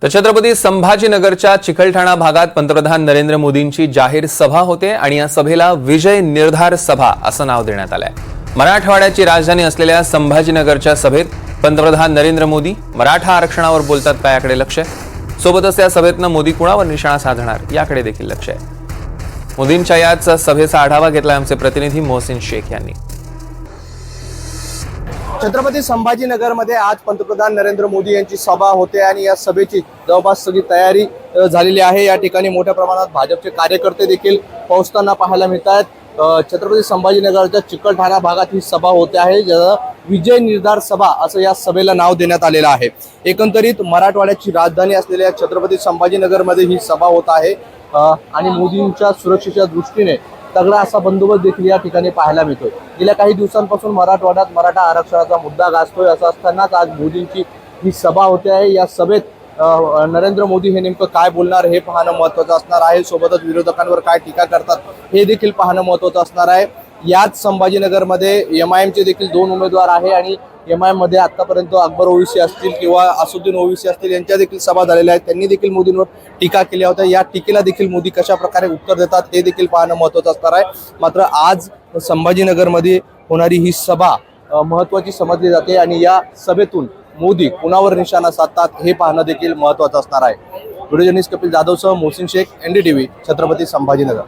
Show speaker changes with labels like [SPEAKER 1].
[SPEAKER 1] तर छत्रपती संभाजीनगरच्या चिकलठाणा भागात पंतप्रधान नरेंद्र मोदींची जाहीर सभा होते आणि या सभेला विजय निर्धार सभा असं नाव देण्यात आलंय। मराठवाड्याची राजधानी असलेल्या संभाजीनगरच्या सभेत पंतप्रधान नरेंद्र मोदी मराठा आरक्षणावर बोलतात का याकडे लक्ष आहे। सोबतच या सभेतनं मोदी कुणावर निशाणा साधणार याकडे देखील लक्ष आहे। मोदींच्या याच सभेचा आढावा घेतला आमचे प्रतिनिधी मोहसिन शेख यांनी।
[SPEAKER 2] छत्रपती संभाजीनगरमध्ये आज पंतप्रधान नरेंद्र मोदी यांची सभा होते आणि या सभेची जवळपास सगळी तयारी झालेली आहे। या ठिकाणी मोठ्या प्रमाणात भाजपचे कार्यकर्ते देखील पोहोचताना पाहायला मिळतात। छत्रपती संभाजीनगरच्या चिकलठाणा भागात ही सभा होते आहे, ज्याला विजय निर्धार सभा असं या सभेला नाव देण्यात आलेलं आहे। एकंदरीत मराठवाड्याची राजधानी असलेल्या छत्रपती संभाजीनगरमध्ये ही सभा होत आहे आणि मोदींच्या सुरक्षेच्या दृष्टीने तगडा असा बंदोबस्त देखील या ठिकाणी पाहायला मिळतोय। गेल्या काही दिवसांपासून मराठवाड्यात मराठा आरक्षणाचा मुद्दा गाजतोय। असं असतानाच आज मोदींची ही सभा होते आहे। या सभेत नरेंद्र मोदी हे नेमकं काय बोलणार हे पाहणं महत्त्वाचं असणार आहे। सोबतच विरोधकांवर काय टीका करतात हे देखील पाहणं महत्त्वाचं असणार आहे। याच संभाजीनगरमध्ये एमआयएमचे देखील 2 उमेदवार आहे आणि एमआयएम मध्ये आतापर्यंत अकबर ओवीसी असतील किंवा असुद्दीन ओवीसी असतील यांच्या देखील सभा झालेल्या आहेत। त्यांनी देखील मोदींवर टीका केली होती। या टीकेला देखील मोदी कशा प्रकारे उत्तर देतात हे देखील पाहणं महत्त्वाचं असणार आहे। मात्र आज संभाजीनगरमध्ये होणारी ही सभा महत्त्वाची समजली जाते आणि या सभेतून मोदी कुणावर निशाणा साधतात हे पाहणं देखील महत्त्वाचं असणार आहे। व्हिडिओ जर्नलिस्ट कपिल जाधवसह मोहसिन शेख, NDTV, छत्रपती संभाजीनगर।